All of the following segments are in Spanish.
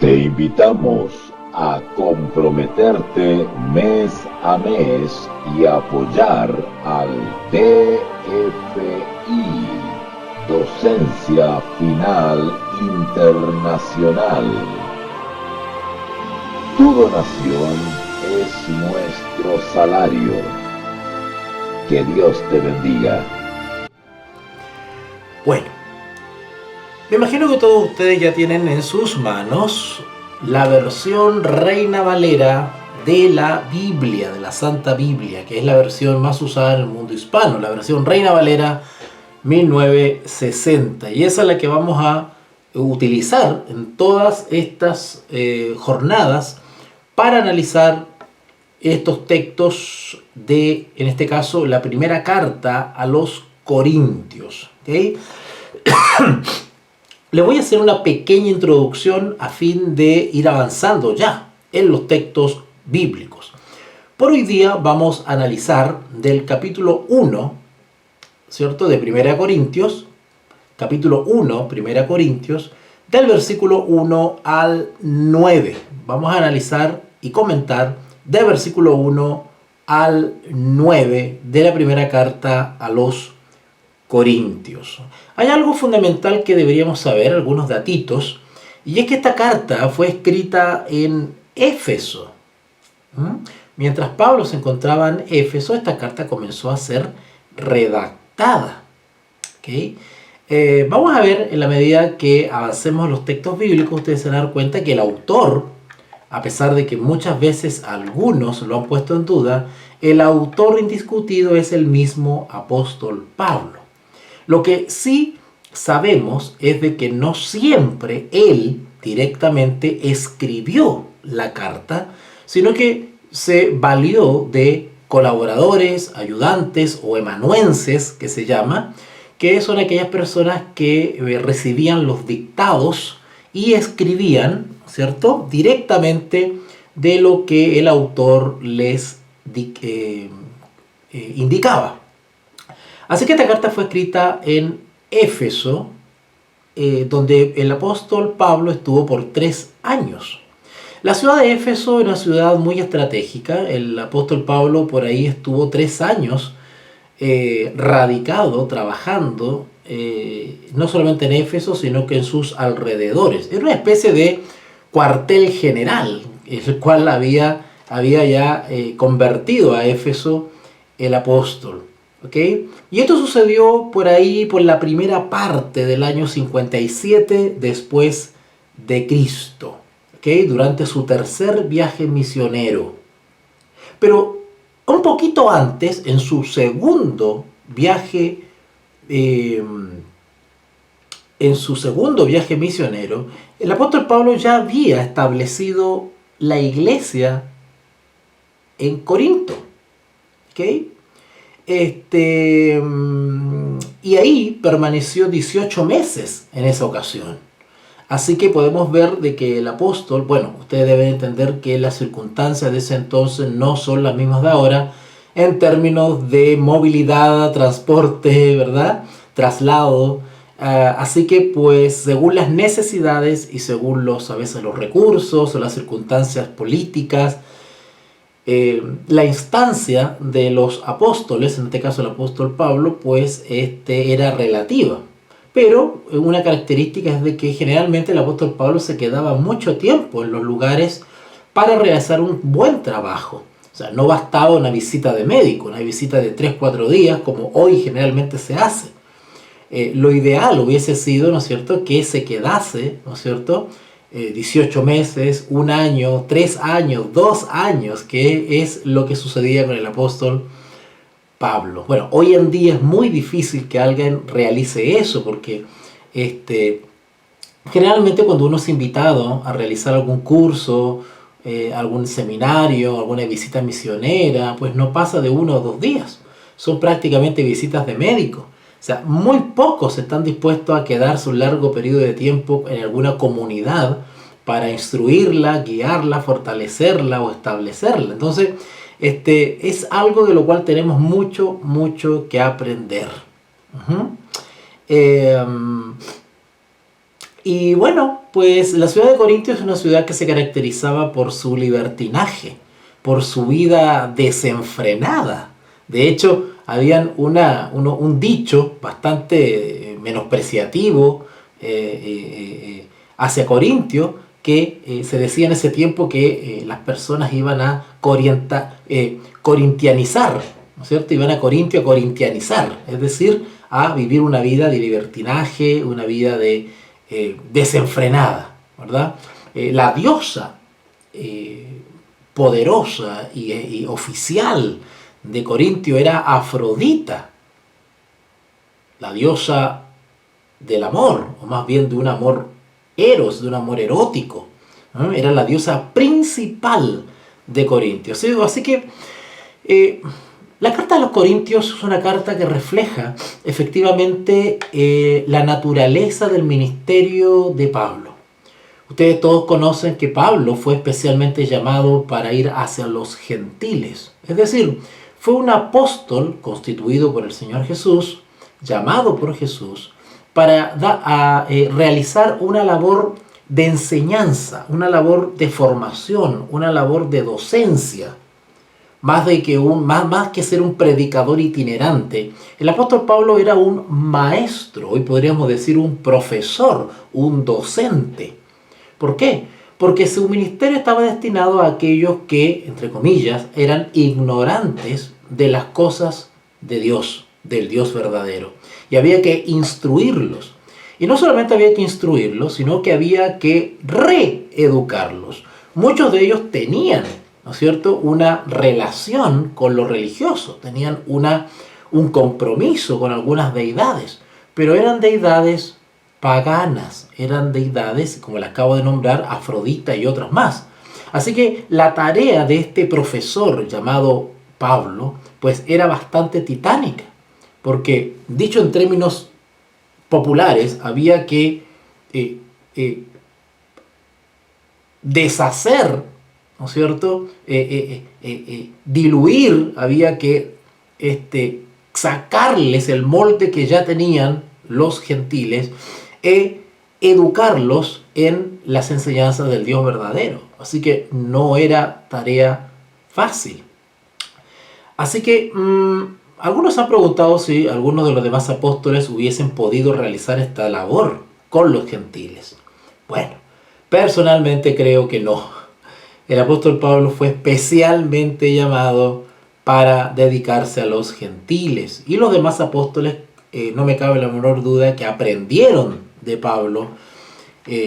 Te invitamos a comprometerte mes a mes y apoyar al TFI, Docencia Final Internacional. Tu donación es nuestro salario. Que Dios te bendiga. Bueno, me imagino que todos ustedes ya tienen en sus manos la versión Reina Valera de la Biblia, de la Santa Biblia, que es la versión más usada en el mundo hispano, la versión Reina Valera 1960. Y esa es la que vamos a utilizar en todas estas jornadas para analizar estos textos de, en este caso, la primera carta a los Corintios. ¿Okay? Les voy a hacer una pequeña introducción a fin de ir avanzando ya en los textos bíblicos. Por hoy día vamos a analizar del capítulo 1, ¿cierto? De 1 Corintios, capítulo 1, 1 Corintios, del versículo 1 al 9. Vamos a analizar y comentar del versículo 1 al 9 de la primera carta a los Corintios. Hay algo fundamental que deberíamos saber, algunos datitos, y es que esta carta fue escrita en Éfeso. Mientras Pablo se encontraba en Éfeso, esta carta comenzó a ser redactada. ¿Okay? Vamos a ver, en la medida que avancemos en los textos bíblicos, ustedes se van a dar cuenta que el autor, a pesar de que muchas veces algunos lo han puesto en duda, el autor indiscutido es el mismo apóstol Pablo. Lo que sí sabemos es de que no siempre él directamente escribió la carta, sino que se valió de colaboradores, ayudantes o amanuenses, que se llama, que son aquellas personas que recibían los dictados y escribían, ¿cierto?, directamente de lo que el autor les indicaba. Así que esta carta fue escrita en Éfeso, donde el apóstol Pablo estuvo por 3 años. La ciudad de Éfeso era una ciudad muy estratégica. El apóstol Pablo por ahí estuvo 3 años radicado, trabajando, no solamente en Éfeso, sino que en sus alrededores. Era una especie de cuartel general, el cual había ya convertido a Éfeso el apóstol. ¿Okay? Y esto sucedió por ahí, por la primera parte del año 57 después de Cristo, ¿okay? Durante su tercer viaje misionero. Pero un poquito antes, en su segundo viaje misionero, el apóstol Pablo ya había establecido la iglesia en Corinto. ¿Okay? Y ahí permaneció 18 meses en esa ocasión. Así que podemos ver de que el apóstol, bueno, ustedes deben entender que las circunstancias de ese entonces no son las mismas de ahora en términos de movilidad, transporte, ¿verdad? Traslado. Así que pues según las necesidades y según a veces los recursos o las circunstancias políticas, la instancia de los apóstoles, en este caso el apóstol Pablo, pues era relativa. Pero una característica es de que generalmente el apóstol Pablo se quedaba mucho tiempo en los lugares para realizar un buen trabajo. O sea, no bastaba una visita de médico, una visita de 3-4 días, como hoy generalmente se hace. Lo ideal hubiese sido, ¿no es cierto?, que se quedase, ¿no es cierto?, 18 meses, 1 año, 3 años, 2 años, que es lo que sucedía con el apóstol Pablo. Bueno, hoy en día es muy difícil que alguien realice eso, porque generalmente cuando uno es invitado a realizar algún curso, algún seminario, alguna visita misionera, pues no pasa de 1 o 2 días. Son prácticamente visitas de médico. O sea, muy pocos están dispuestos a quedarse un largo periodo de tiempo en alguna comunidad para instruirla, guiarla, fortalecerla o establecerla. Entonces, es algo de lo cual tenemos mucho que aprender. Y bueno, pues la ciudad de Corintio es una ciudad que se caracterizaba por su libertinaje, por su vida desenfrenada. De hecho, habían un dicho bastante menospreciativo hacia Corintio, que se decía en ese tiempo que las personas iban a corintianizar, ¿no es cierto? Iban a Corintio a corintianizar, es decir, a vivir una vida de libertinaje, una vida de desenfrenada, ¿verdad? La diosa poderosa y oficial de Corintio era Afrodita, la diosa del amor, o más bien de un amor eros, de un amor erótico, ¿no? Era la diosa principal de Corintio. Así que la carta de los Corintios es una carta que refleja efectivamente la naturaleza del ministerio de Pablo. Ustedes todos conocen que Pablo fue especialmente llamado para ir hacia los gentiles. Es decir, fue un apóstol constituido por el Señor Jesús, llamado por Jesús, para realizar una labor de enseñanza, una labor de formación, una labor de docencia. Más que ser un predicador itinerante, el apóstol Pablo era un maestro, hoy podríamos decir un profesor, un docente. ¿Por qué? Porque su ministerio estaba destinado a aquellos que, entre comillas, eran ignorantes de las cosas de Dios, del Dios verdadero. Y había que instruirlos. Y no solamente había que instruirlos, sino que había que reeducarlos. Muchos de ellos tenían, ¿no es cierto?, una relación con lo religioso, tenían un compromiso con algunas deidades, pero eran deidades paganas, eran deidades, como las acabo de nombrar, Afrodita y otras más. Así que la tarea de este profesor llamado Pablo, pues era bastante titánica, porque, dicho en términos populares, había que deshacer, ¿no es cierto?, diluir, había que sacarles el molde que ya tenían los gentiles e educarlos en las enseñanzas del Dios verdadero. Así que no era tarea fácil. Así que algunos han preguntado si algunos de los demás apóstoles hubiesen podido realizar esta labor con los gentiles. Bueno, personalmente creo que no. El apóstol Pablo fue especialmente llamado para dedicarse a los gentiles. Y los demás apóstoles, no me cabe la menor duda, que aprendieron de Pablo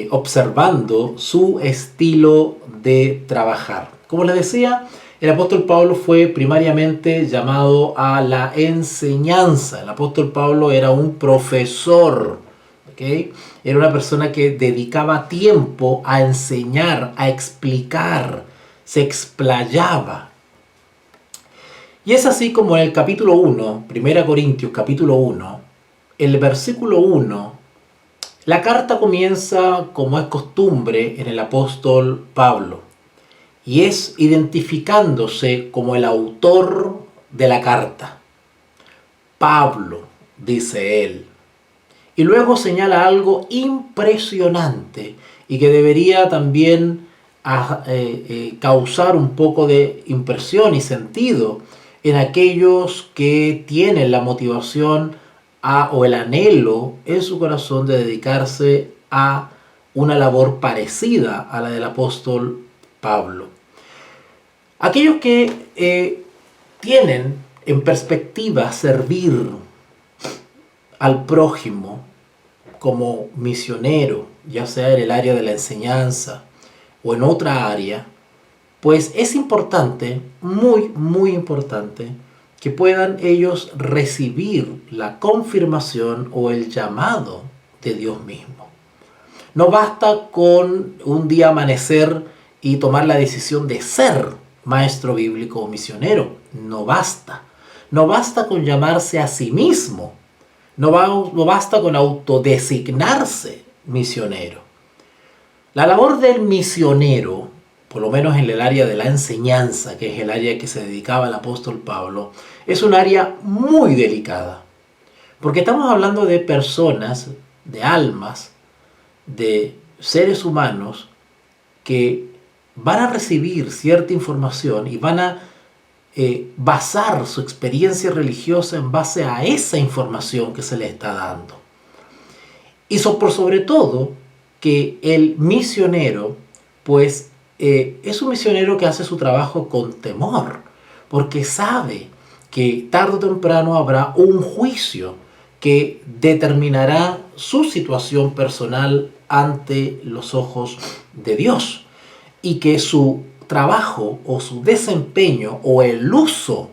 observando su estilo de trabajar. Como les decía, el apóstol Pablo fue primariamente llamado a la enseñanza. El apóstol Pablo era un profesor, ¿okay? Era una persona que dedicaba tiempo a enseñar, a explicar, se explayaba. Y es así como en el capítulo 1, 1 Corintios capítulo 1, el versículo 1, la carta comienza como es costumbre en el apóstol Pablo. Y es identificándose como el autor de la carta. Pablo, dice él. Y luego señala algo impresionante y que debería también causar un poco de impresión y sentido en aquellos que tienen la motivación o el anhelo en su corazón de dedicarse a una labor parecida a la del apóstol Pablo. Aquellos que tienen en perspectiva servir al prójimo como misionero, ya sea en el área de la enseñanza o en otra área, pues es importante, muy, muy importante, que puedan ellos recibir la confirmación o el llamado de Dios mismo. No basta con un día amanecer y tomar la decisión de ser maestro bíblico o misionero. No basta. No basta con llamarse a sí mismo. No basta con autodesignarse misionero. La labor del misionero, por lo menos en el área de la enseñanza, que es el área que se dedicaba el apóstol Pablo, es un área muy delicada. Porque estamos hablando de personas, de almas, de seres humanos que van a recibir cierta información y van a basar su experiencia religiosa en base a esa información que se les está dando. Y por sobre todo que el misionero, pues es un misionero que hace su trabajo con temor, porque sabe que tarde o temprano habrá un juicio que determinará su situación personal ante los ojos de Dios, y que su trabajo o su desempeño o el uso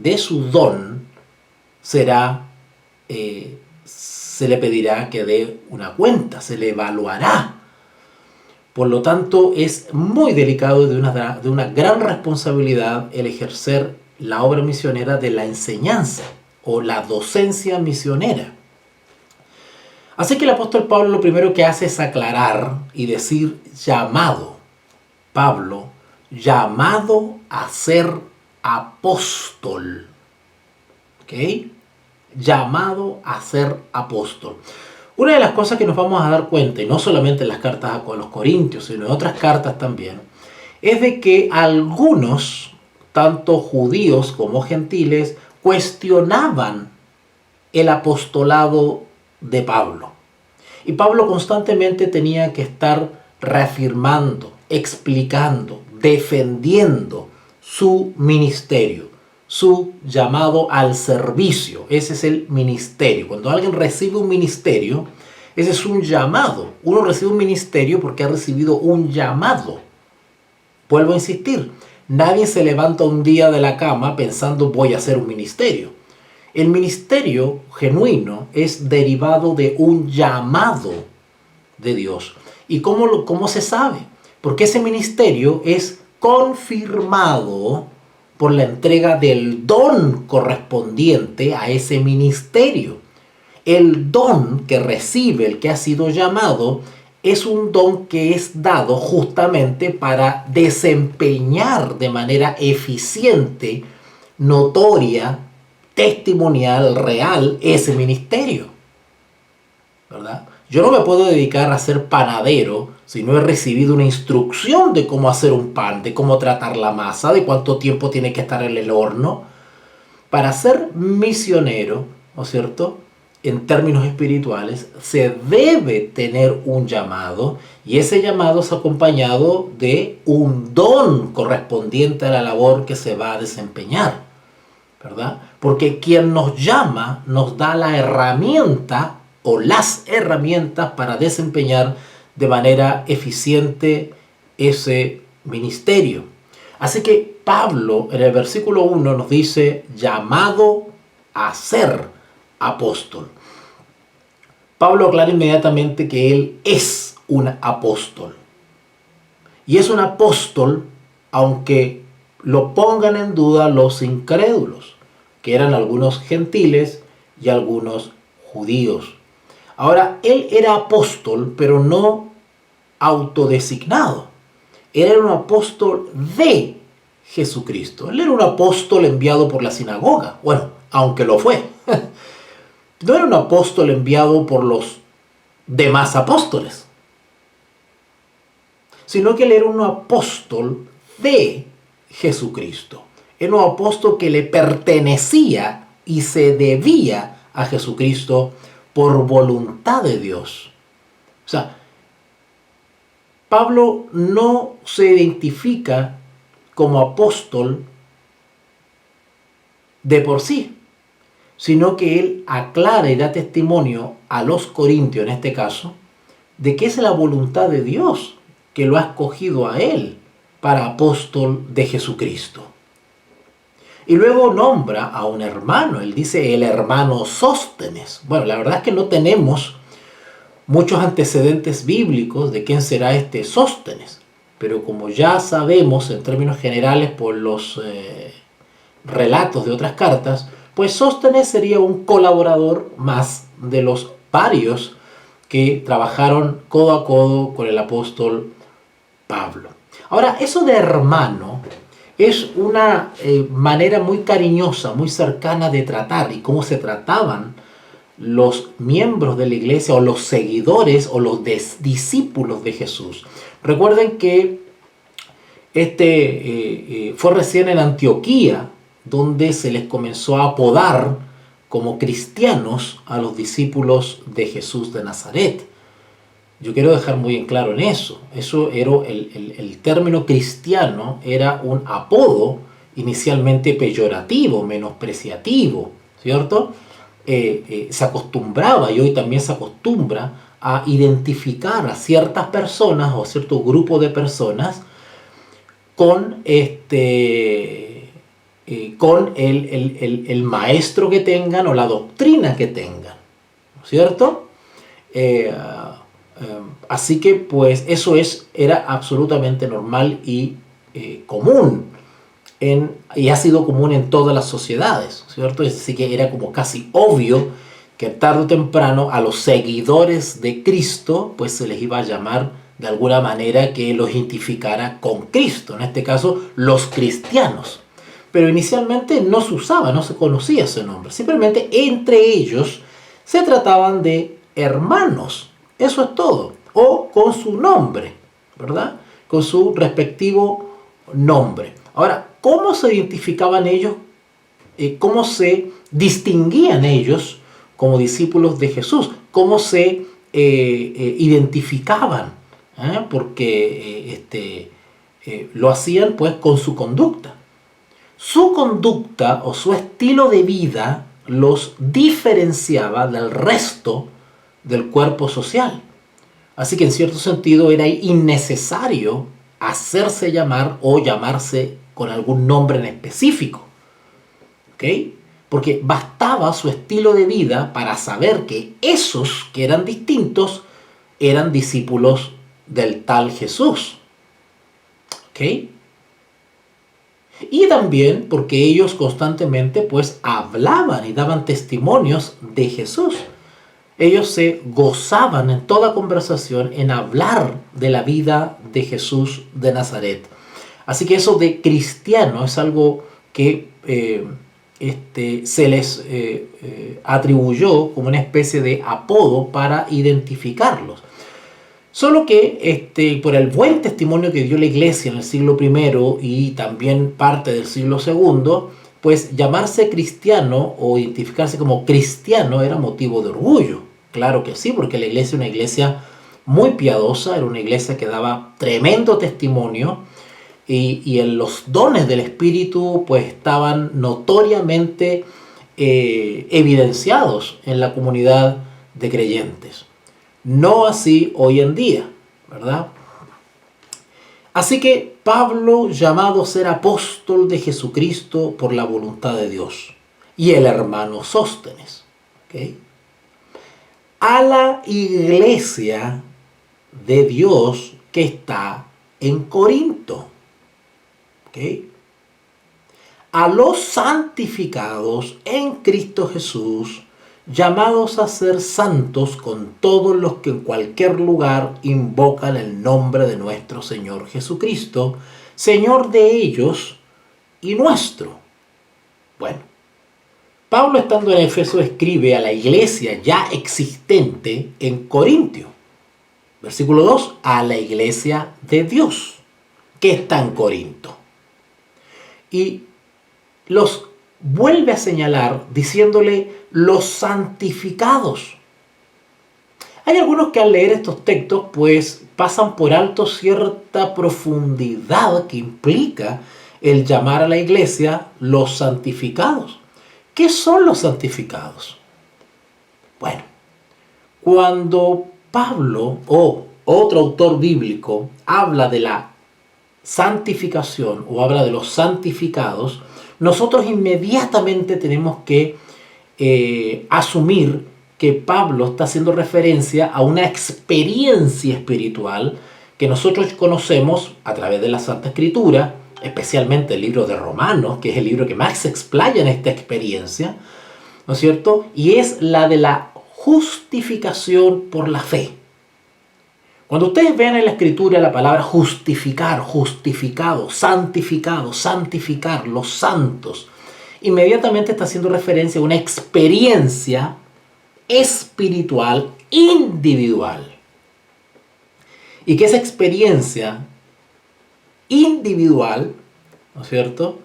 de su don será, se le pedirá que dé una cuenta, se le evaluará. Por lo tanto, es muy delicado, de una gran responsabilidad el ejercer la obra misionera de la enseñanza o la docencia misionera. Así que el apóstol Pablo lo primero que hace es aclarar y decir llamado. Pablo, llamado a ser apóstol. ¿Ok? Llamado a ser apóstol. Una de las cosas que nos vamos a dar cuenta, y no solamente en las cartas a los Corintios, sino en otras cartas también, es de que algunos, tanto judíos como gentiles, cuestionaban el apostolado de Pablo. Y Pablo constantemente tenía que estar reafirmando, explicando, defendiendo su ministerio, su llamado al servicio. Ese es el ministerio. Cuando alguien recibe un ministerio, ese es un llamado. Uno recibe un ministerio porque ha recibido un llamado. Vuelvo a insistir, nadie se levanta un día de la cama pensando voy a hacer un ministerio. El ministerio genuino es derivado de un llamado de Dios. ¿Y cómo se sabe? Porque ese ministerio es confirmado por la entrega del don correspondiente a ese ministerio. El don que recibe el que ha sido llamado es un don que es dado justamente para desempeñar de manera eficiente, notoria, testimonial, real, ese ministerio, ¿verdad? Yo no me puedo dedicar a ser panadero si no he recibido una instrucción de cómo hacer un pan, de cómo tratar la masa, de cuánto tiempo tiene que estar en el horno. Para ser misionero, ¿no es cierto?, en términos espirituales, se debe tener un llamado, y ese llamado es acompañado de un don correspondiente a la labor que se va a desempeñar, ¿verdad? Porque quien nos llama nos da la herramienta o las herramientas para desempeñar de manera eficiente ese ministerio. Así que Pablo en el versículo 1 nos dice llamado a ser apóstol. Pablo aclara inmediatamente que él es un apóstol. Y es un apóstol aunque lo pongan en duda los incrédulos, que eran algunos gentiles y algunos judíos. Ahora, él era apóstol, pero no autodesignado. Él era un apóstol de Jesucristo. Él era un apóstol enviado por la sinagoga. Bueno, aunque lo fue. No era un apóstol enviado por los demás apóstoles, sino que él era un apóstol de Jesucristo. Era un apóstol que le pertenecía y se debía a Jesucristo por voluntad de Dios. O sea, Pablo no se identifica como apóstol de por sí, sino que él aclara y da testimonio a los corintios, en este caso, de que es la voluntad de Dios que lo ha escogido a él para apóstol de Jesucristo. Y luego nombra a un hermano, él dice el hermano Sóstenes. Bueno, la verdad es que no tenemos muchos antecedentes bíblicos de quién será este Sóstenes, pero como ya sabemos en términos generales por los relatos de otras cartas, pues Sóstenes sería un colaborador más de los varios que trabajaron codo a codo con el apóstol Pablo. Ahora, eso de hermano es una manera muy cariñosa, muy cercana de tratar, y cómo se trataban los miembros de la iglesia o los seguidores o los discípulos de Jesús. Recuerden que fue recién en Antioquía donde se les comenzó a apodar como cristianos a los discípulos de Jesús de Nazaret. Yo quiero dejar muy en claro en eso. Eso era el término cristiano, era un apodo inicialmente peyorativo, menospreciativo, ¿cierto? Se acostumbraba, y hoy también se acostumbra, a identificar a ciertas personas o a cierto grupo de personas con el maestro que tengan o la doctrina que tengan, ¿cierto? Así que pues eso era absolutamente normal y común y ha sido común en todas las sociedades, ¿cierto? Así que era como casi obvio que tarde o temprano a los seguidores de Cristo pues se les iba a llamar de alguna manera que los identificara con Cristo, en este caso los cristianos. Pero inicialmente no se usaba, no se conocía ese nombre, simplemente entre ellos se trataban de hermanos. Eso es todo. O con su nombre, ¿verdad? Con su respectivo nombre. Ahora, ¿cómo se identificaban ellos? ¿Cómo se distinguían ellos como discípulos de Jesús? ¿Cómo se identificaban? Porque lo hacían pues con su conducta. Su conducta o su estilo de vida los diferenciaba del resto del cuerpo social. Así que en cierto sentido era innecesario hacerse llamar o llamarse con algún nombre en específico. ¿Ok? Porque bastaba su estilo de vida para saber que esos que eran distintos eran discípulos del tal Jesús. ¿Ok? Y también porque ellos constantemente pues hablaban y daban testimonios de Jesús. Ellos se gozaban en toda conversación en hablar de la vida de Jesús de Nazaret. Así que eso de cristiano es algo que se les atribuyó como una especie de apodo para identificarlos. Solo que por el buen testimonio que dio la iglesia en el siglo I y también parte del siglo II, pues llamarse cristiano o identificarse como cristiano era motivo de orgullo. Claro que sí, porque la iglesia era una iglesia muy piadosa, era una iglesia que daba tremendo testimonio y en los dones del Espíritu pues estaban notoriamente evidenciados en la comunidad de creyentes. No así hoy en día, ¿verdad? Así que Pablo, llamado a ser apóstol de Jesucristo por la voluntad de Dios, y el hermano Sóstenes, ¿ok?, a la iglesia de Dios que está en Corinto, ¿ok?, a los santificados en Cristo Jesús, llamados a ser santos con todos los que en cualquier lugar invocan el nombre de nuestro Señor Jesucristo, Señor de ellos y nuestro. Bueno, Pablo, estando en Éfeso, escribe a la iglesia ya existente en Corintio. Versículo 2, a la iglesia de Dios que está en Corinto. Y los vuelve a señalar diciéndole los santificados. Hay algunos que al leer estos textos pues pasan por alto cierta profundidad que implica el llamar a la iglesia los santificados. ¿Qué son los santificados? Bueno, cuando Pablo o otro autor bíblico habla de la santificación o habla de los santificados, nosotros inmediatamente tenemos que asumir que Pablo está haciendo referencia a una experiencia espiritual que nosotros conocemos a través de la Santa Escritura, especialmente el libro de Romanos, que es el libro que más se explaya en esta experiencia, ¿no es cierto? Y es la de la justificación por la fe. Cuando ustedes vean en la Escritura la palabra justificar, justificado, santificado, santificar, los santos, inmediatamente está haciendo referencia a una experiencia espiritual individual. Y que esa experiencia individual, ¿no es cierto?,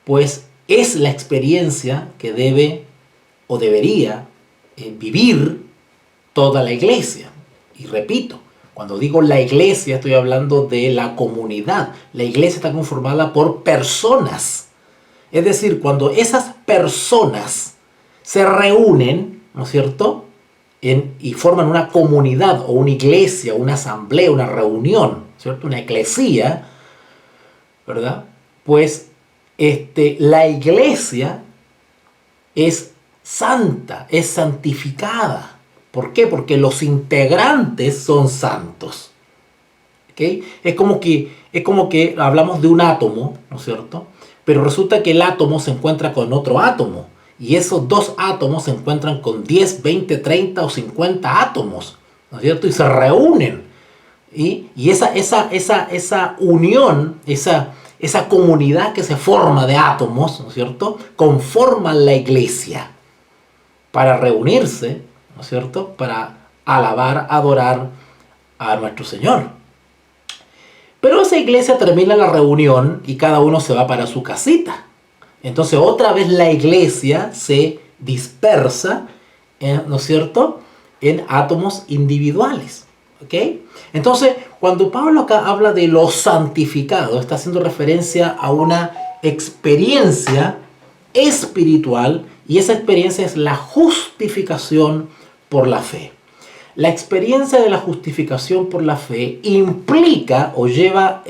pues es la experiencia que debe o debería vivir toda la iglesia. Y repito, cuando digo la iglesia estoy hablando de la comunidad. La iglesia está conformada por personas. Es decir, cuando esas personas se reúnen, ¿no es cierto?, y forman una comunidad o una iglesia, una asamblea, una reunión, ¿cierto?, una eclesía, ¿verdad? Pues la iglesia es santa, es santificada. ¿Por qué? Porque los integrantes son santos. ¿Okay? Es como que hablamos de un átomo, ¿no es cierto? Pero resulta que el átomo se encuentra con otro átomo. Y esos dos átomos se encuentran con 10, 20, 30 o 50 átomos, ¿no es cierto? Y se reúnen. Y esa unión, esa comunidad que se forma de átomos, ¿no es cierto?, conforman la iglesia para reunirse, ¿no es cierto?, para alabar, adorar a nuestro Señor. Pero esa iglesia termina la reunión y cada uno se va para su casita. Entonces otra vez la iglesia se dispersa, ¿no es cierto?, en átomos individuales. ¿Ok? Entonces, cuando Pablo acá habla de los santificados, está haciendo referencia a una experiencia espiritual, y esa experiencia es la justificación por la fe. La experiencia de la justificación por la fe implica o lleva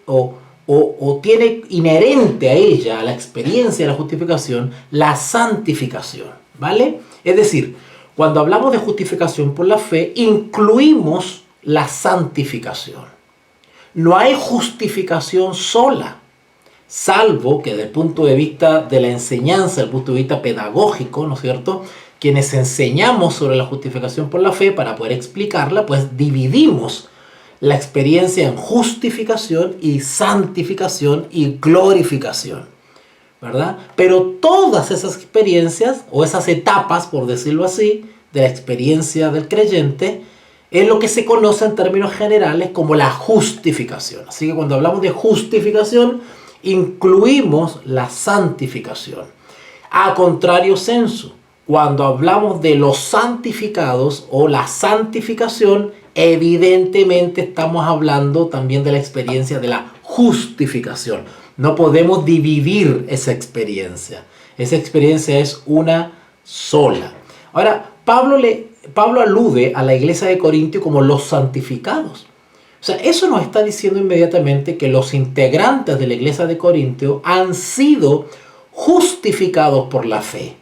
o tiene inherente a ella, a la experiencia de la justificación, la santificación, ¿vale? Es decir, cuando hablamos de justificación por la fe, incluimos la santificación. No hay justificación sola, salvo que desde el punto de vista de la enseñanza, desde el punto de vista pedagógico, ¿no es cierto?, quienes enseñamos sobre la justificación por la fe, para poder explicarla, pues dividimos la experiencia en justificación y santificación y glorificación, ¿verdad? Pero todas esas experiencias, o esas etapas, por decirlo así, de la experiencia del creyente, es lo que se conoce en términos generales como la justificación. Así que cuando hablamos de justificación, incluimos la santificación. A contrario sensu, cuando hablamos de los santificados o la santificación, evidentemente estamos hablando también de la experiencia de la justificación. No podemos dividir esa experiencia. Esa experiencia es una sola. Ahora, Pablo alude a la iglesia de Corintio como los santificados. O sea, eso nos está diciendo inmediatamente que los integrantes de la iglesia de Corintio han sido justificados por la fe.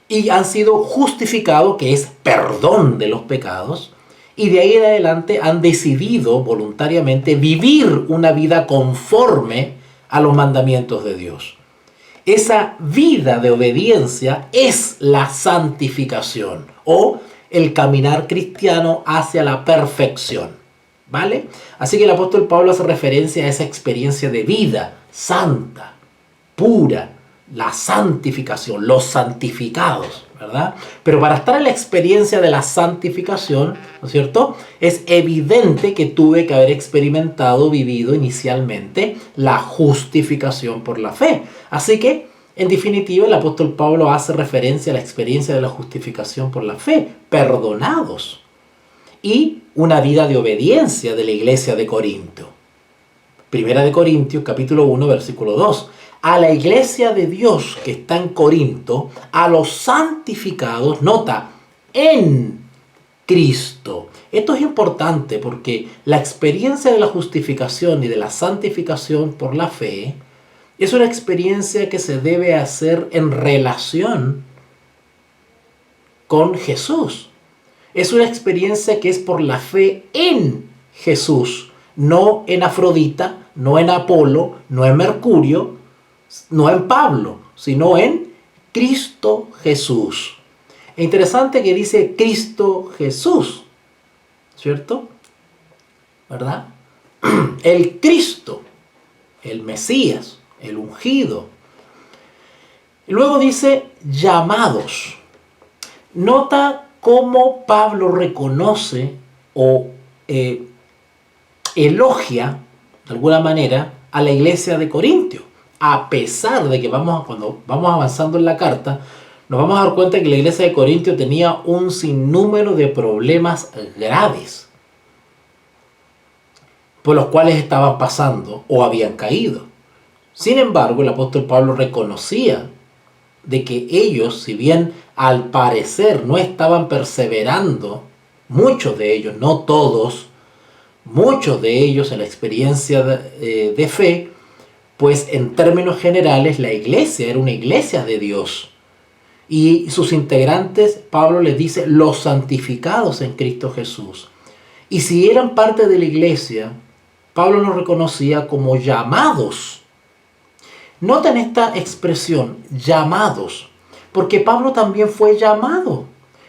Y han sido justificados, que es perdón de los pecados. Y de ahí en adelante han decidido voluntariamente vivir una vida conforme a los mandamientos de Dios. Esa vida de obediencia es la santificación o el caminar cristiano hacia la perfección, ¿vale? Así que el apóstol Pablo hace referencia a esa experiencia de vida santa, pura, la santificación, los santificados, ¿verdad? Pero para estar en la experiencia de la santificación, ¿no es cierto?, es evidente que tuve que haber experimentado, vivido inicialmente la justificación por la fe. Así que, en definitiva, el apóstol Pablo hace referencia a la experiencia de la justificación por la fe, perdonados, y una vida de obediencia de la iglesia de Corinto. Primera de Corintios, capítulo 1, versículo 2. A la iglesia de Dios que está en Corinto, a los santificados, nota, en Cristo. Esto es importante porque la experiencia de la justificación y de la santificación por la fe es una experiencia que se debe hacer en relación con Jesús. Es una experiencia que es por la fe en Jesús, no en Afrodita, no en Apolo, no en Mercurio, no en Pablo, sino en Cristo Jesús. Es interesante que dice Cristo Jesús, ¿cierto? ¿Verdad? El Cristo, el Mesías, el ungido. Y luego dice llamados. Nota cómo Pablo reconoce o elogia de alguna manera a la iglesia de Corintio, a pesar de que cuando vamos avanzando en la carta, nos vamos a dar cuenta que la iglesia de Corintio tenía un sinnúmero de problemas graves por los cuales estaban pasando o habían caído. Sin embargo, el apóstol Pablo reconocía de que ellos, si bien al parecer no estaban perseverando, muchos de ellos, no todos, muchos de ellos en la experiencia de fe, pues en términos generales la iglesia era una iglesia de Dios. Y sus integrantes, Pablo les dice, los santificados en Cristo Jesús. Y si eran parte de la iglesia, Pablo los reconocía como llamados. Noten esta expresión, llamados, porque Pablo también fue llamado.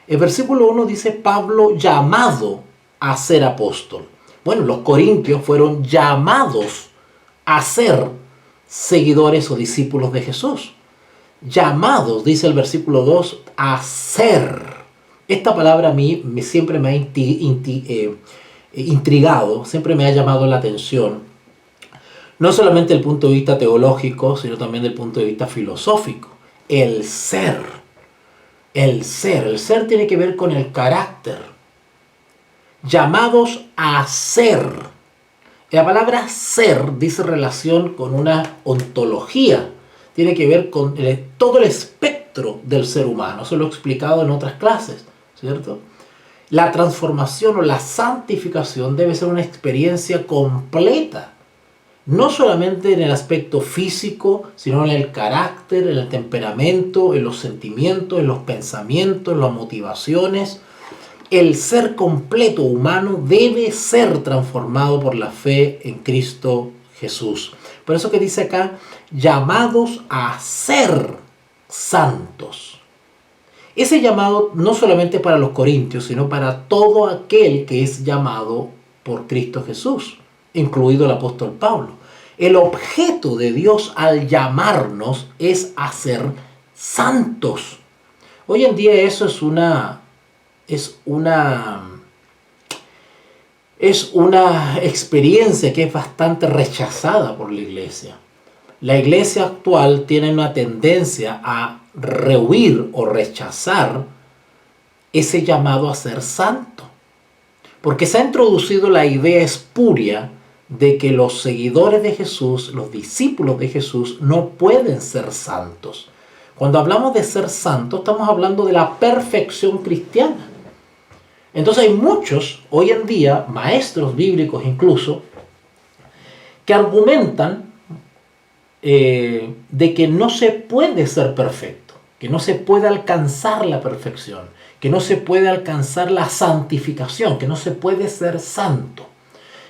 El versículo 1 dice, Pablo llamado a ser apóstol. Bueno, los corintios fueron llamados a ser seguidores o discípulos de Jesús. Llamados, dice el versículo 2, a ser. Esta palabra a mí siempre me ha intrigado, siempre me ha llamado la atención, no solamente desde el punto de vista teológico, sino también desde el punto de vista filosófico. El ser. El ser tiene que ver con el carácter. Llamados a ser. La palabra ser dice relación con una ontología. Tiene que ver con todo el espectro del ser humano. Eso lo he explicado en otras clases, ¿cierto? La transformación o la santificación debe ser una experiencia completa. No solamente en el aspecto físico, sino en el carácter, en el temperamento, en los sentimientos, en los pensamientos, en las motivaciones. El ser completo humano debe ser transformado por la fe en Cristo Jesús. Por eso que dice acá, llamados a ser santos. Ese llamado no solamente para los corintios, sino para todo aquel que es llamado por Cristo Jesús, incluido el apóstol Pablo. El objeto de Dios al llamarnos es a ser santos. Hoy en día eso es una experiencia que es bastante rechazada por la iglesia. La iglesia actual tiene una tendencia a rehuir o rechazar ese llamado a ser santo. Porque se ha introducido la idea espuria de que los seguidores de Jesús, los discípulos de Jesús, no pueden ser santos. Cuando hablamos de ser santos, estamos hablando de la perfección cristiana. Entonces hay muchos, hoy en día, maestros bíblicos incluso, que argumentan de que no se puede ser perfecto, que no se puede alcanzar la perfección, que no se puede alcanzar la santificación, que no se puede ser santo.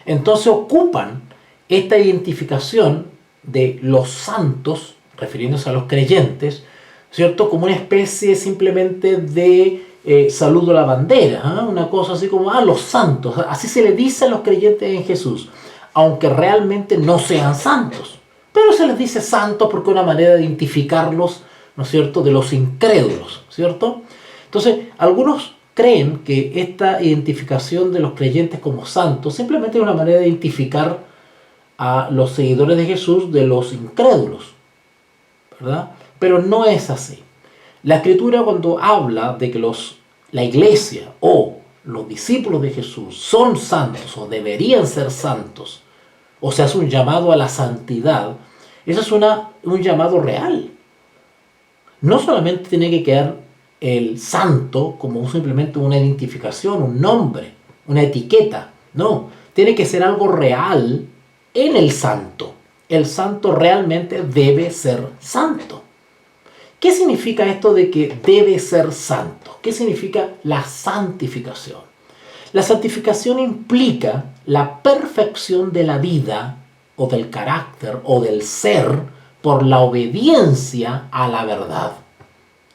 Entonces ocupan esta identificación de los santos, refiriéndose a los creyentes, ¿cierto? Como una especie simplemente de saludo a la bandera, una cosa así como, los santos, así se le dice a los creyentes en Jesús, aunque realmente no sean santos. Pero se les dice santos porque es una manera de identificarlos, ¿no es cierto?, de los incrédulos, ¿cierto? Entonces, algunos creen que esta identificación de los creyentes como santos simplemente es una manera de identificar a los seguidores de Jesús de los incrédulos, ¿verdad? Pero no es así. La Escritura, cuando habla de que la iglesia o los discípulos de Jesús son santos o deberían ser santos, o sea, es un llamado a la santidad, eso es un llamado real. No solamente tiene que quedar el santo como simplemente una identificación, un nombre, una etiqueta. No, tiene que ser algo real en el santo. El santo realmente debe ser santo. ¿Qué significa esto de que debe ser santo? ¿Qué significa la santificación? La santificación implica la perfección de la vida o del carácter o del ser por la obediencia a la verdad.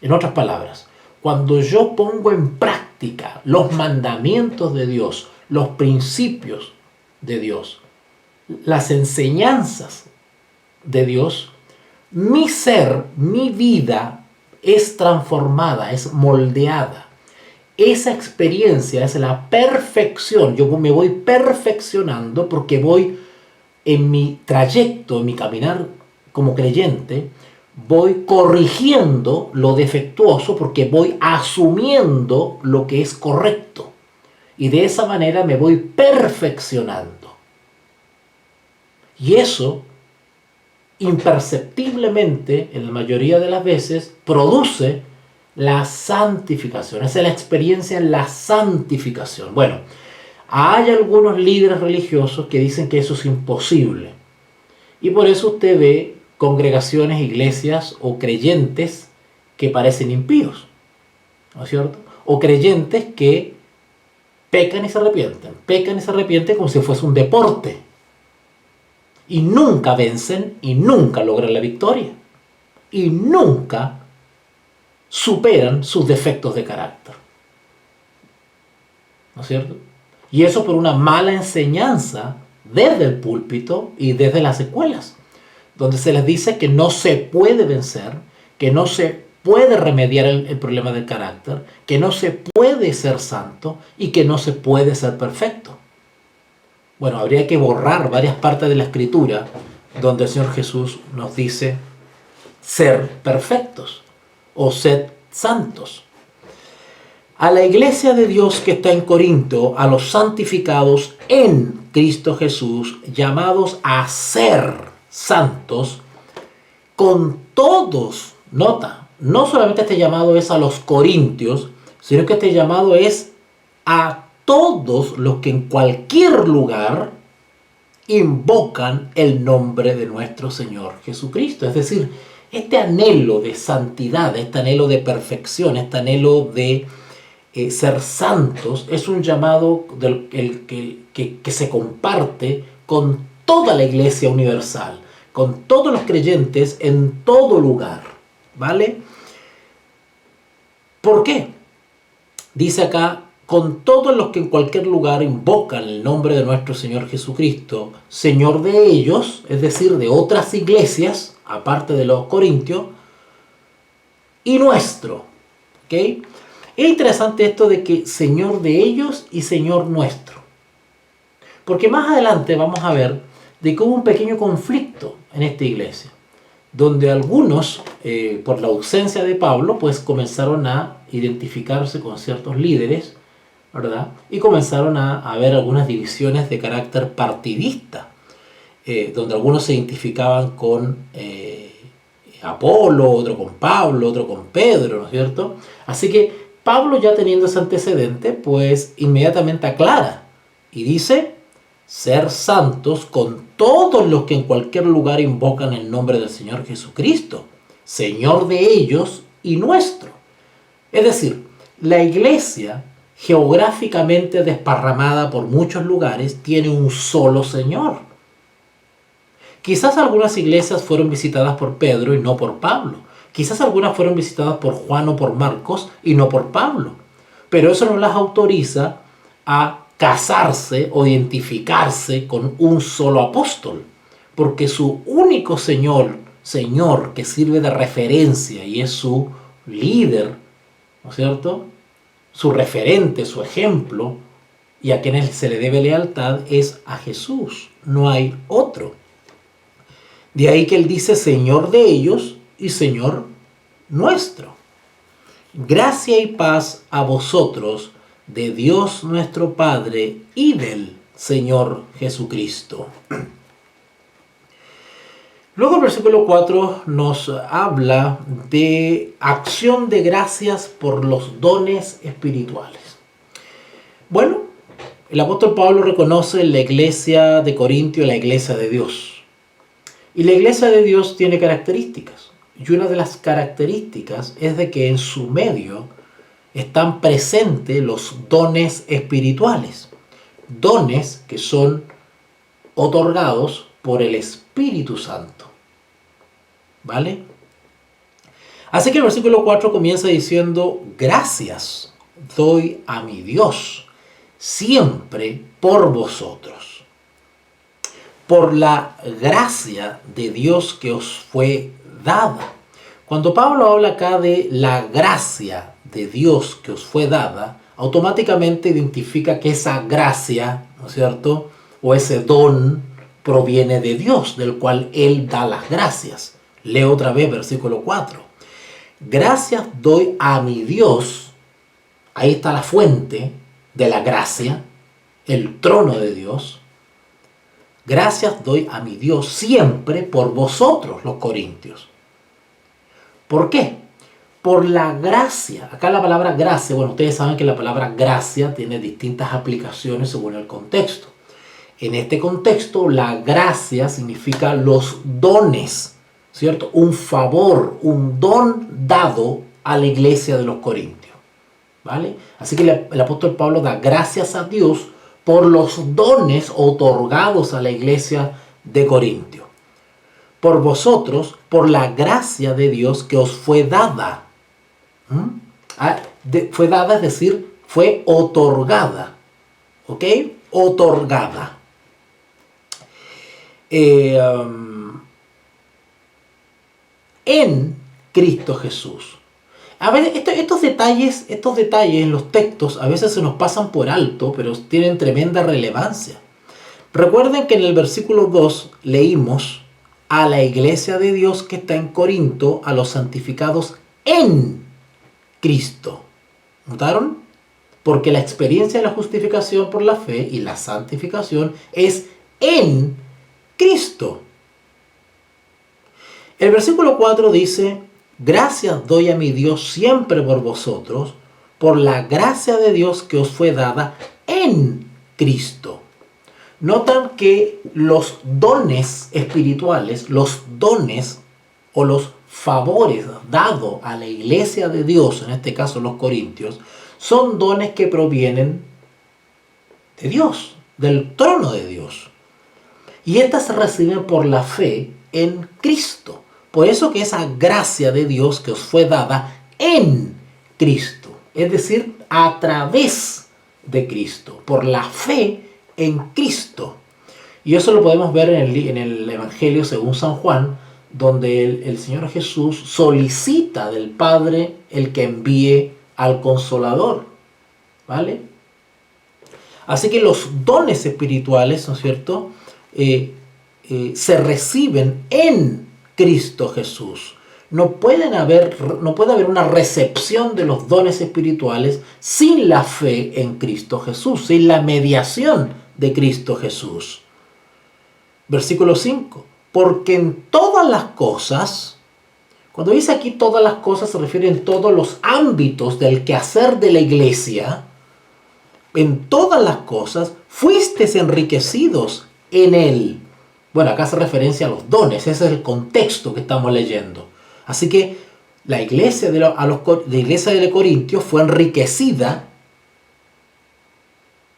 En otras palabras, cuando yo pongo en práctica los mandamientos de Dios, los principios de Dios, las enseñanzas de Dios, mi ser, mi vida es transformada, es moldeada. esa experiencia es la perfección. Yo me voy perfeccionando porque voy en mi trayecto, en mi caminar como creyente, voy corrigiendo lo defectuoso porque voy asumiendo lo que es correcto. Y de esa manera me voy perfeccionando. Y eso, imperceptiblemente, en la mayoría de las veces, produce la santificación. Esa es la experiencia en la santificación. Bueno, hay algunos líderes religiosos que dicen que eso es imposible. Y por eso usted ve congregaciones, iglesias o creyentes que parecen impíos, ¿no es cierto? O creyentes que pecan y se arrepienten como si fuese un deporte. Y nunca vencen y nunca logran la victoria. Y nunca superan sus defectos de carácter. ¿No es cierto? Y eso por una mala enseñanza desde el púlpito y desde las escuelas, donde se les dice que no se puede vencer, que no se puede remediar el problema del carácter, que no se puede ser santo y que no se puede ser perfecto. Bueno, habría que borrar varias partes de la Escritura donde el Señor Jesús nos dice ser perfectos o ser santos. A la iglesia de Dios que está en Corinto, a los santificados en Cristo Jesús, llamados a ser santos, con todos, nota, no solamente este llamado es a los corintios, sino que este llamado es a todos los que en cualquier lugar invocan el nombre de nuestro Señor Jesucristo. Es decir, este anhelo de santidad, este anhelo de perfección, este anhelo de ser santos, es un llamado que se comparte con toda la iglesia universal, con todos los creyentes en todo lugar, ¿vale? ¿Por qué? Dice acá, con todos los que en cualquier lugar invocan el nombre de nuestro Señor Jesucristo, Señor de ellos, es decir, de otras iglesias, aparte de los corintios, y nuestro, ¿ok? Es interesante esto de que Señor de ellos y Señor nuestro. Porque más adelante vamos a ver de que hubo un pequeño conflicto en esta iglesia, donde algunos, por la ausencia de Pablo, pues comenzaron a identificarse con ciertos líderes, ¿verdad? Y comenzaron a haber algunas divisiones de carácter partidista, donde algunos se identificaban con Apolo, otro con Pablo, otro con Pedro, ¿no es cierto? Así que Pablo, ya teniendo ese antecedente, pues inmediatamente aclara y dice: ser santos con todos los que en cualquier lugar invocan el nombre del Señor Jesucristo, Señor de ellos y nuestro. Es decir, la iglesia, geográficamente desparramada por muchos lugares, tiene un solo Señor. Quizás algunas iglesias fueron visitadas por Pedro y no por Pablo. Quizás algunas fueron visitadas por Juan o por Marcos y no por Pablo. Pero eso no las autoriza a casarse o identificarse con un solo apóstol. Porque su único Señor que sirve de referencia y es su líder, ¿no es cierto?, su referente, su ejemplo, y a quien se le debe lealtad, es a Jesús. No hay otro. De ahí que él dice Señor de ellos y Señor nuestro. Gracia y paz a vosotros, de Dios nuestro Padre y del Señor Jesucristo. Luego el versículo 4 nos habla de acción de gracias por los dones espirituales. Bueno, el apóstol Pablo reconoce la iglesia de Corintio, la iglesia de Dios. Y la iglesia de Dios tiene características. Y una de las características es de que en su medio están presentes los dones espirituales. Dones que son otorgados por el Espíritu Santo. ¿Vale? Así que el versículo 4 comienza diciendo: gracias doy a mi Dios siempre por vosotros, por la gracia de Dios que os fue dada. Cuando Pablo habla acá de la gracia de Dios que os fue dada, automáticamente identifica que esa gracia, ¿no es cierto?, o ese don proviene de Dios, del cual Él da las gracias. Leo otra vez versículo 4. Gracias doy a mi Dios, ahí está la fuente de la gracia, el trono de Dios. Gracias doy a mi Dios siempre por vosotros, los corintios. ¿Por qué? Por la gracia. Acá la palabra gracia, bueno, ustedes saben que la palabra gracia tiene distintas aplicaciones según el contexto. En este contexto, la gracia significa los dones, ¿cierto? Un favor, un don dado a la iglesia de los corintios, ¿vale? Así que el apóstol Pablo da gracias a Dios por los dones otorgados a la iglesia de Corintio. Por vosotros, por la gracia de Dios que os fue dada. Fue dada, es decir, fue otorgada. ¿Ok? Otorgada. En Cristo Jesús. A ver, estos detalles en los textos a veces se nos pasan por alto, pero tienen tremenda relevancia. Recuerden que en el versículo 2 leímos a la iglesia de Dios que está en Corinto, a los santificados en Cristo. ¿Notaron? Porque la experiencia de la justificación por la fe y la santificación es en Cristo. El versículo 4 dice: gracias doy a mi Dios siempre por vosotros, por la gracia de Dios que os fue dada en Cristo. Notan que los dones espirituales, los dones o los favores dados a la iglesia de Dios, en este caso los corintios, son dones que provienen de Dios, del trono de Dios. Y estas se reciben por la fe en Cristo. Por eso que esa gracia de Dios que os fue dada en Cristo, es decir, a través de Cristo, por la fe en Cristo. Y eso lo podemos ver en el Evangelio según San Juan, donde el Señor Jesús solicita del Padre el que envíe al Consolador, ¿vale? Así que los dones espirituales, ¿no es cierto?, se reciben en Cristo Jesús. No puede haber una recepción de los dones espirituales sin la fe en Cristo Jesús, sin la mediación de Cristo Jesús. Versículo 5. Porque en todas las cosas, cuando dice aquí todas las cosas, se refiere en todos los ámbitos del quehacer de la iglesia. En todas las cosas fuisteis enriquecidos en Él. Bueno, acá hace referencia a los dones, ese es el contexto que estamos leyendo. Así que la iglesia de Corintios fue enriquecida,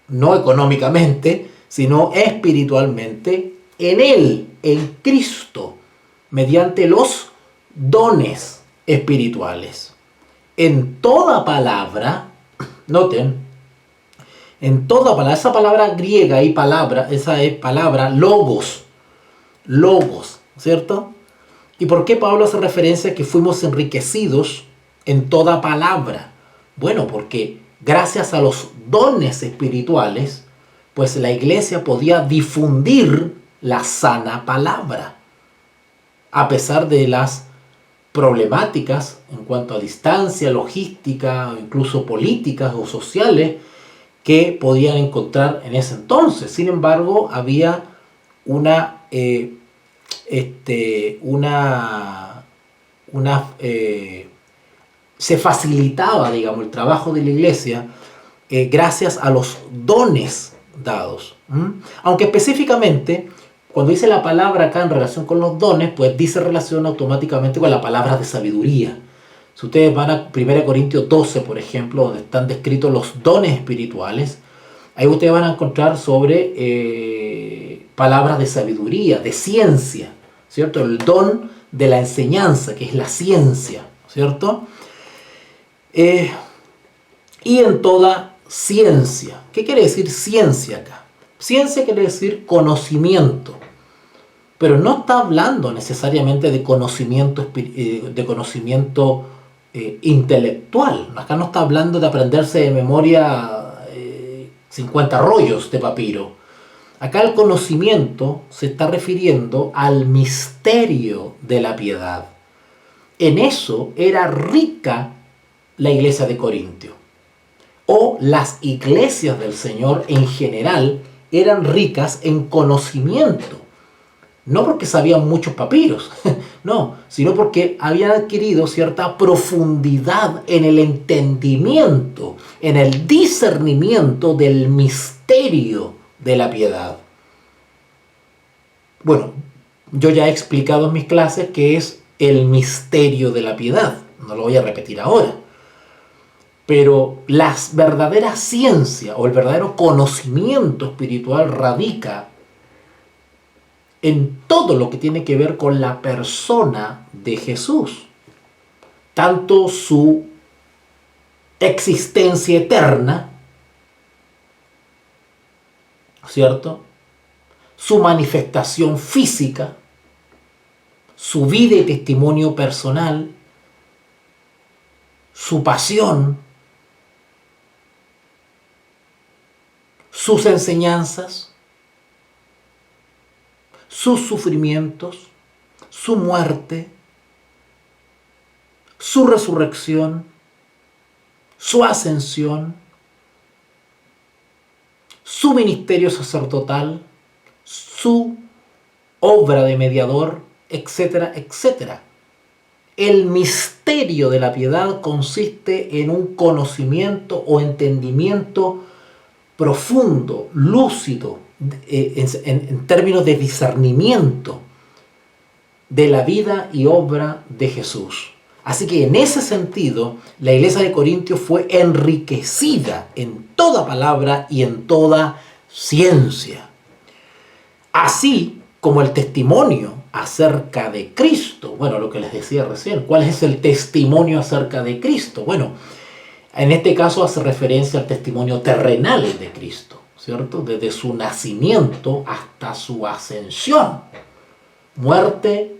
no económicamente, sino espiritualmente, en Él, en Cristo, mediante los dones espirituales. En toda palabra, noten, en toda palabra, esa palabra griega y palabra, esa es palabra logos, ¿cierto? ¿Y por qué Pablo hace referencia a que fuimos enriquecidos en toda palabra? Bueno, porque gracias a los dones espirituales, pues la iglesia podía difundir la sana palabra, a pesar de las problemáticas en cuanto a distancia, logística, o incluso políticas o sociales que podían encontrar en ese entonces. Sin embargo, había se facilitaba, digamos, el trabajo de la iglesia gracias a los dones dados. Aunque específicamente, cuando dice la palabra acá en relación con los dones, pues dice relación automáticamente con la palabra de sabiduría. Si ustedes van a 1 Corintios 12, por ejemplo, donde están descritos los dones espirituales, ahí ustedes van a encontrar sobre palabras de sabiduría, de ciencia, ¿cierto? El don de la enseñanza, que es la ciencia, ¿cierto? Y en toda ciencia. ¿Qué quiere decir ciencia acá? Ciencia quiere decir conocimiento, pero no está hablando necesariamente de conocimiento intelectual. Acá no está hablando de aprenderse de memoria 50 rollos de papiro. Acá el conocimiento se está refiriendo al misterio de la piedad. En eso era rica la iglesia de Corintio. O las iglesias del Señor en general eran ricas en conocimiento. No porque sabían muchos papiros, no, sino porque habían adquirido cierta profundidad en el entendimiento, en el discernimiento del misterio de la piedad. Bueno, yo ya he explicado en mis clases qué es el misterio de la piedad, no lo voy a repetir ahora. Pero la verdadera ciencia o el verdadero conocimiento espiritual radica en todo lo que tiene que ver con la persona de Jesús. Tanto su existencia eterna, ¿cierto? Su manifestación física, su vida y testimonio personal, su pasión, sus enseñanzas, sus sufrimientos, su muerte, su resurrección, su ascensión, su ministerio sacerdotal, su obra de mediador, etcétera, etcétera. El misterio de la piedad consiste en un conocimiento o entendimiento profundo, lúcido, en términos de discernimiento de la vida y obra de Jesús. Así que en ese sentido, la iglesia de Corintios fue enriquecida en toda palabra y en toda ciencia. Así como el testimonio acerca de Cristo. Bueno, lo que les decía recién, ¿cuál es el testimonio acerca de Cristo? Bueno, en este caso hace referencia al testimonio terrenal de Cristo, ¿cierto? Desde su nacimiento hasta su ascensión. Muerte,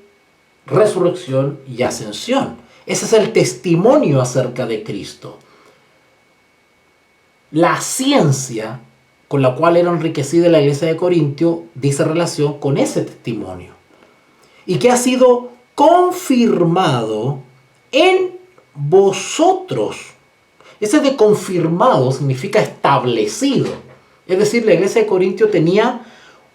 resurrección y ascensión. Ese es el testimonio acerca de Cristo. La ciencia con la cual era enriquecida la iglesia de Corintio dice relación con ese testimonio. Y que ha sido confirmado en vosotros. Ese de confirmado significa establecido. Es decir, la iglesia de Corintio tenía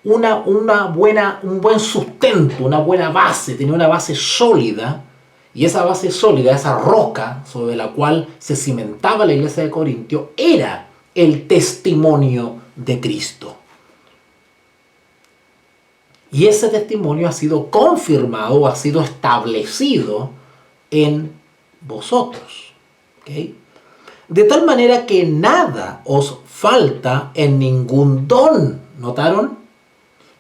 un buen sustento, una buena base, tenía una base sólida. Y esa base sólida, esa roca sobre la cual se cimentaba la iglesia de Corintio, era el testimonio de Cristo. Y ese testimonio ha sido confirmado, ha sido establecido en vosotros. ¿Okay? De tal manera que nada os falta en ningún don. ¿Notaron?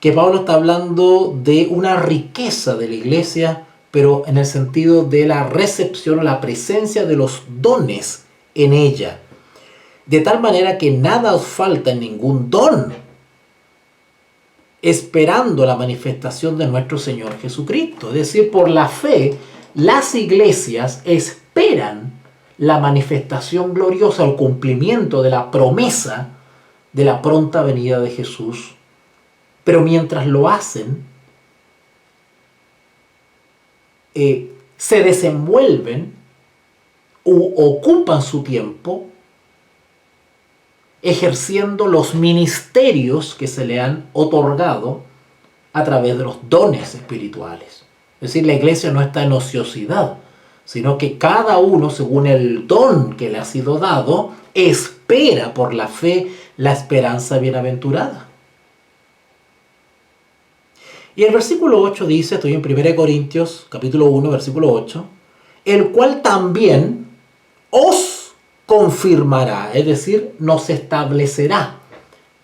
Que Pablo está hablando de una riqueza de la iglesia, pero en el sentido de la recepción o la presencia de los dones en ella. De tal manera que nada os falta en ningún don, esperando la manifestación de nuestro Señor Jesucristo. Es decir, por la fe, las iglesias esperan la manifestación gloriosa, el cumplimiento de la promesa de la pronta venida de Jesús. Pero mientras lo hacen, se desenvuelven u ocupan su tiempo ejerciendo los ministerios que se le han otorgado a través de los dones espirituales. Es decir, la iglesia no está en ociosidad, sino que cada uno, según el don que le ha sido dado, espera por la fe la esperanza bienaventurada. Y el versículo 8 dice, estoy en 1 Corintios, capítulo 1, versículo 8, el cual también os confirmará, es decir, nos establecerá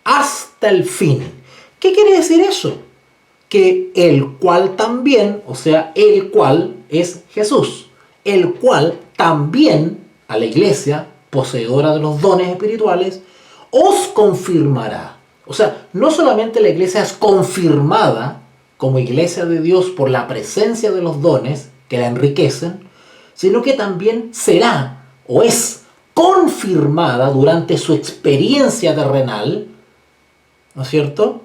hasta el fin. ¿Qué quiere decir eso? Que el cual también, o sea, el cual es Jesús, el cual también a la iglesia, poseedora de los dones espirituales, os confirmará. O sea, no solamente la iglesia es confirmada como iglesia de Dios por la presencia de los dones que la enriquecen, sino que también será o es confirmada durante su experiencia terrenal, ¿no es cierto?,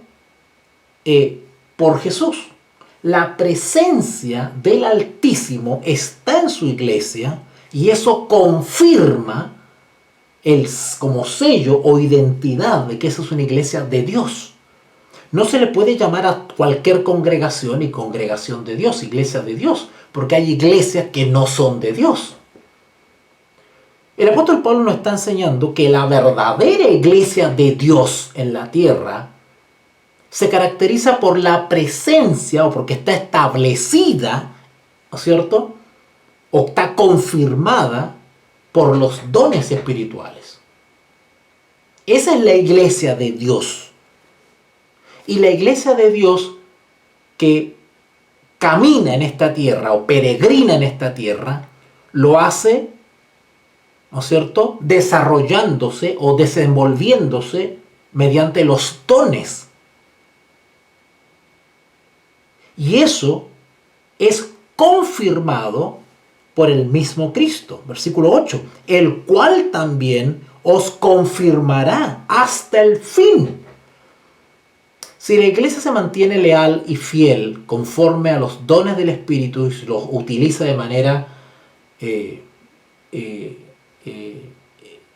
por Jesús. La presencia del Altísimo está en su iglesia y eso confirma como sello o identidad de que esa es una iglesia de Dios. No se le puede llamar a cualquier congregación y congregación de Dios, iglesia de Dios, porque hay iglesias que no son de Dios. El apóstol Pablo nos está enseñando que la verdadera iglesia de Dios en la tierra se caracteriza por la presencia o porque está establecida, ¿no es cierto?, o está confirmada por los dones espirituales. Esa es la iglesia de Dios. Y la iglesia de Dios que camina en esta tierra o peregrina en esta tierra, lo hace, ¿no es cierto?, desarrollándose o desenvolviéndose mediante los dones. Y eso es confirmado por el mismo Cristo. Versículo 8. El cual también os confirmará hasta el fin. Si la iglesia se mantiene leal y fiel conforme a los dones del Espíritu y los utiliza de manera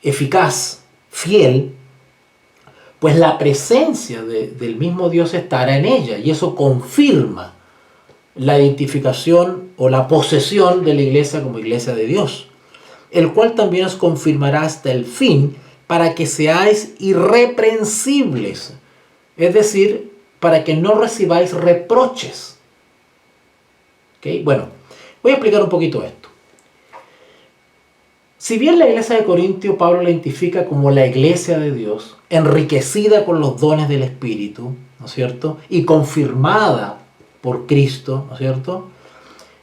eficaz, fiel, pues la presencia del mismo Dios estará en ella y eso confirma la identificación o la posesión de la iglesia como iglesia de Dios, el cual también os confirmará hasta el fin para que seáis irreprensibles, es decir, para que no recibáis reproches. ¿Okay? Bueno, voy a explicar un poquito esto. Si bien la iglesia de Corintio Pablo la identifica como la iglesia de Dios, enriquecida con los dones del Espíritu, ¿no es cierto?, y confirmada por Cristo, ¿no es cierto?,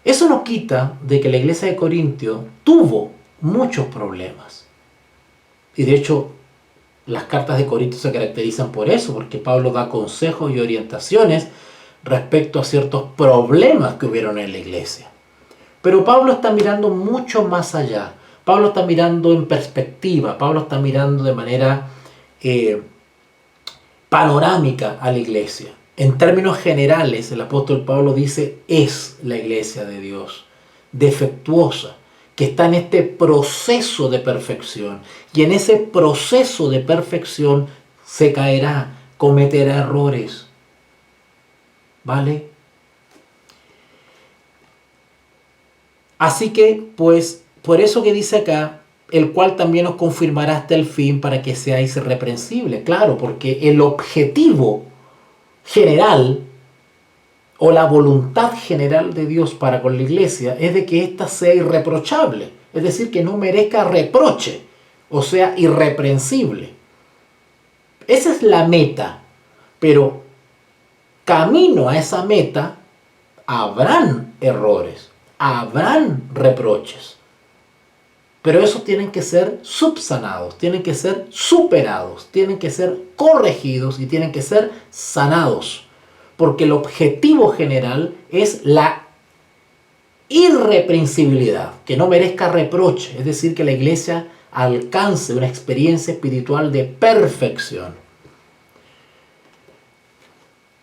eso no quita de que la iglesia de Corintio tuvo muchos problemas. Y de hecho, las cartas de Corintio se caracterizan por eso, porque Pablo da consejos y orientaciones respecto a ciertos problemas que hubieron en la iglesia. Pero Pablo está mirando mucho más allá. Pablo está mirando en perspectiva. Pablo está mirando de manera panorámica a la iglesia. En términos generales, el apóstol Pablo dice, es la iglesia de Dios, defectuosa, que está en este proceso de perfección. Y en ese proceso de perfección se caerá, cometerá errores. ¿Vale? Así que, pues, por eso que dice acá, el cual también os confirmará hasta el fin para que seáis irreprensibles. Claro, porque el objetivo general o la voluntad general de Dios para con la iglesia es de que ésta sea irreprochable, es decir, que no merezca reproche, o sea, irreprensible. Esa es la meta, pero camino a esa meta habrán errores, habrán reproches, pero esos tienen que ser subsanados, tienen que ser superados, tienen que ser corregidos y tienen que ser sanados. Porque el objetivo general es la irreprensibilidad, que no merezca reproche, es decir, que la iglesia alcance una experiencia espiritual de perfección.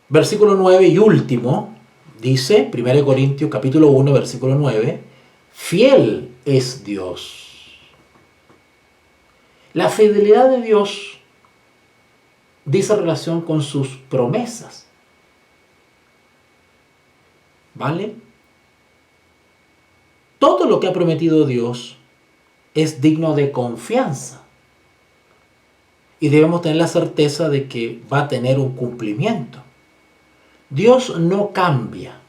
Versículo 9 y último, dice 1 Corintios capítulo 1, versículo 9, fiel es Dios. La fidelidad de Dios dice relación con sus promesas. ¿Vale? Todo lo que ha prometido Dios es digno de confianza. Y debemos tener la certeza de que va a tener un cumplimiento. Dios no cambia.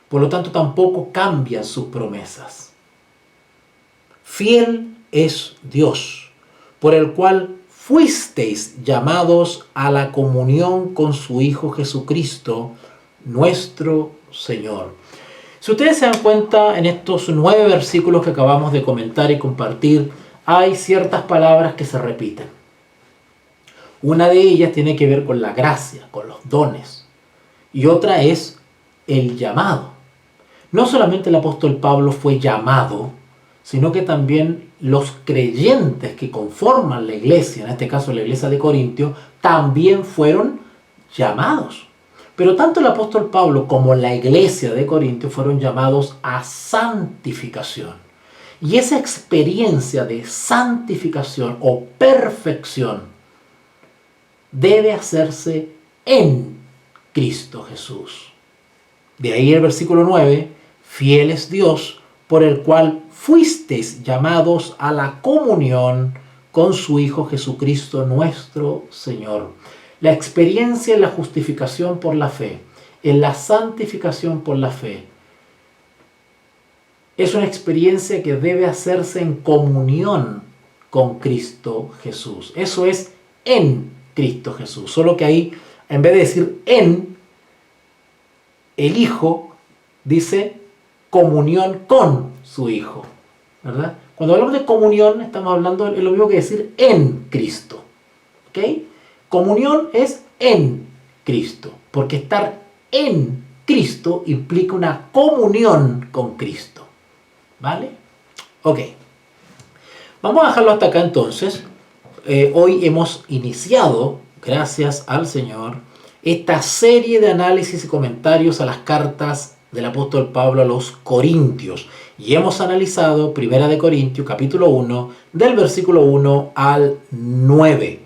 Por lo tanto, tampoco cambian sus promesas. Fiel es Dios, por el cual fuisteis llamados a la comunión con su Hijo Jesucristo, nuestro Señor. Si ustedes se dan cuenta, en estos 9 versículos que acabamos de comentar y compartir, hay ciertas palabras que se repiten. Una de ellas tiene que ver con la gracia, con los dones. Y otra es el llamado. No solamente el apóstol Pablo fue llamado, sino que también los creyentes que conforman la iglesia, en este caso la iglesia de Corintio, también fueron llamados. Pero tanto el apóstol Pablo como la iglesia de Corintio fueron llamados a santificación. Y esa experiencia de santificación o perfección debe hacerse en Cristo Jesús. De ahí el versículo 9, fiel es Dios, por el cual fuisteis llamados a la comunión con su Hijo Jesucristo nuestro Señor. La experiencia en la justificación por la fe, en la santificación por la fe, es una experiencia que debe hacerse en comunión con Cristo Jesús. Eso es en Cristo Jesús. Solo que ahí, en vez de decir en, el Hijo dice comunión con su Hijo, ¿verdad? Cuando hablamos de comunión, estamos hablando de lo mismo que decir en Cristo. ¿Ok? Comunión es en Cristo, porque estar en Cristo implica una comunión con Cristo. ¿Vale? Ok. Vamos a dejarlo hasta acá entonces. Hoy hemos iniciado, gracias al Señor, esta serie de análisis y comentarios a las cartas del apóstol Pablo a los Corintios. Y hemos analizado 1 Corintios capítulo 1, del versículo 1 al 9.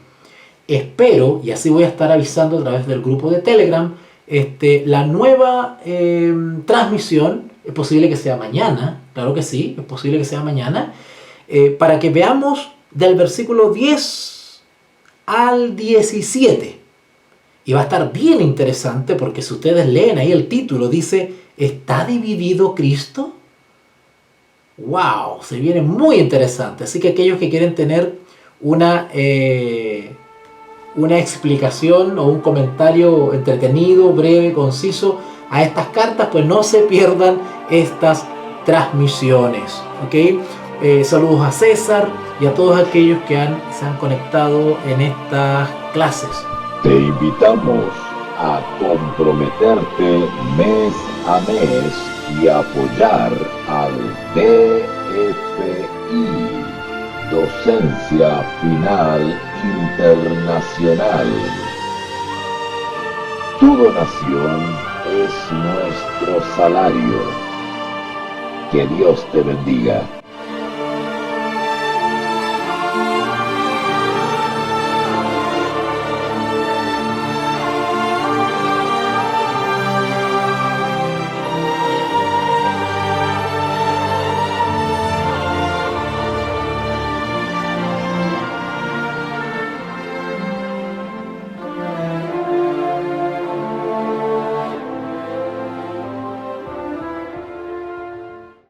Espero, y así voy a estar avisando a través del grupo de Telegram, la nueva transmisión. Es posible que sea mañana, claro que sí, es posible que sea mañana, para que veamos del versículo 10 al 17. Y va a estar bien interesante porque si ustedes leen ahí el título, dice, ¿está dividido Cristo? ¡Wow! Se viene muy interesante. Así que aquellos que quieren tener una explicación o un comentario entretenido, breve, conciso a estas cartas, pues no se pierdan estas transmisiones. ¿Ok? Saludos a César y a todos aquellos que se han conectado en estas clases. Te invitamos a comprometerte mes a mes y apoyar al DFI, Docencia Final Internacional. Tu donación es nuestro salario. Que Dios te bendiga.